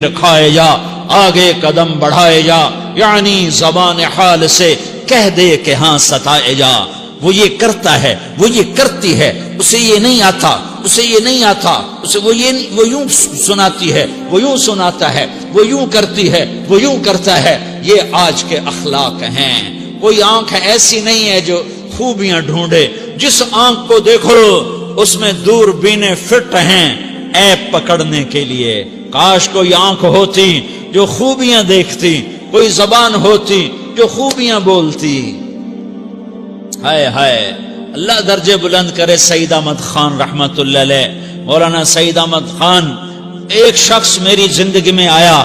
رکھائے جا، آگے قدم بڑھائے جا، یعنی زبان حال سے کہہ دے کہ ہاں ستائے جا۔ وہ یہ کرتا ہے، وہ یہ کرتی ہے، اسے یہ نہیں آتا، اسے یہ نہیں آتا، اسے وہ یوں سناتی ہے، وہ یوں سناتا ہے، وہ یوں کرتی ہے، وہ یوں کرتا ہے۔ یہ آج کے اخلاق ہیں۔ کوئی آنکھ ایسی نہیں ہے جو خوبیاں ڈھونڈے۔ جس آنکھ کو دیکھو اس میں دوربینیں فٹ ہیں عیب پکڑنے کے لیے۔ کاش کوئی آنکھ ہوتی جو خوبیاں دیکھتی، کوئی زبان ہوتی جو خوبیاں بولتی۔ ہائے ہائے، اللہ درجے بلند کرے سعید احمد خان رحمت اللہ علیہ۔ مولانا سعید احمد خان، ایک شخص میری زندگی میں آیا،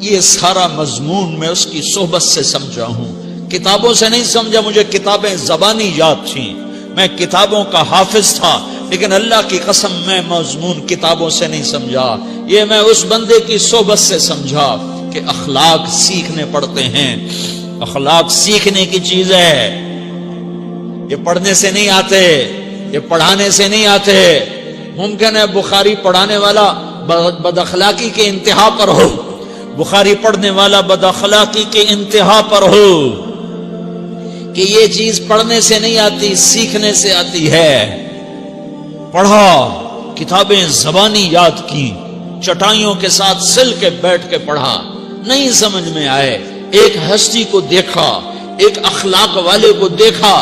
یہ سارا مضمون میں اس کی صحبت سے سمجھا ہوں، کتابوں سے نہیں سمجھا۔ مجھے کتابیں زبانی یاد تھیں، میں کتابوں کا حافظ تھا، لیکن اللہ کی قسم میں مضمون کتابوں سے نہیں سمجھا۔ یہ میں اس بندے کی صحبت سے سمجھا کہ اخلاق سیکھنے پڑتے ہیں۔ اخلاق سیکھنے کی چیز ہے، یہ پڑھنے سے نہیں آتے، یہ پڑھانے سے نہیں آتے۔ ممکن ہے بخاری پڑھانے والا بد اخلاقی کے انتہا پر ہو، بخاری پڑھنے والا بد اخلاقی کے انتہا پر ہو، کہ یہ چیز پڑھنے سے نہیں آتی، سیکھنے سے آتی ہے۔ پڑھا، کتابیں زبانی یاد کی، چٹائیوں کے ساتھ سل کے بیٹھ کے پڑھا، نہیں سمجھ میں آئے، ایک ہستی کو دیکھا، ایک اخلاق والے کو دیکھا،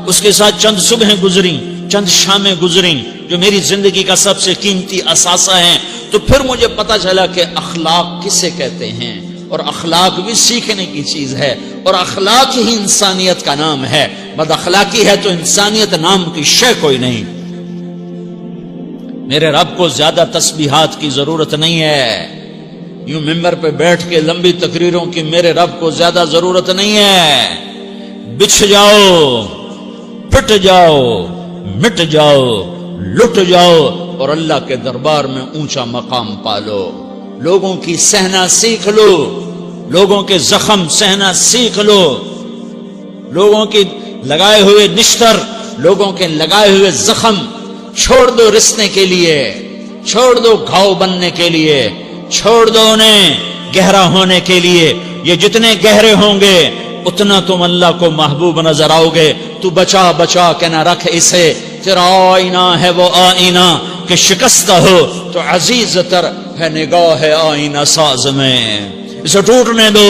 اس کے ساتھ چند صبحیں گزری، چند شامیں گزری جو میری زندگی کا سب سے قیمتی اثاثہ ہیں۔ تو پھر مجھے پتا چلا کہ اخلاق کسے کہتے ہیں، اور اخلاق بھی سیکھنے کی چیز ہے، اور اخلاق ہی انسانیت کا نام ہے۔ بد اخلاقی ہے تو انسانیت نام کی شے کوئی نہیں۔ میرے رب کو زیادہ تسبیحات کی ضرورت نہیں ہے، یوں ممبر پہ بیٹھ کے لمبی تقریروں کی میرے رب کو زیادہ ضرورت نہیں ہے۔ بچھ جاؤ، پٹ جاؤ، مٹ جاؤ، لٹ جاؤ، اور اللہ کے دربار میں اونچا مقام پالو۔ لوگوں کی سہنا سیکھ لو، لوگوں کے زخم سہنا سیکھ لو، لوگوں کی لگائے ہوئے نشتر، لوگوں کے لگائے ہوئے زخم چھوڑ دو رسنے کے لیے، چھوڑ دو گھاؤ بننے کے لیے، چھوڑ دو انہیں گہرا ہونے کے لیے۔ یہ جتنے گہرے ہوں گے اتنا تم اللہ کو محبوب نظر آؤ گے۔ تو بچا بچا کے نہ رکھ اسے، تیرا آئینہ ہے وہ آئینہ کہ شکستہ ہو تو عزیز تر ہے نگاہ آئینہ ساز میں، اسے ٹوٹنے دو۔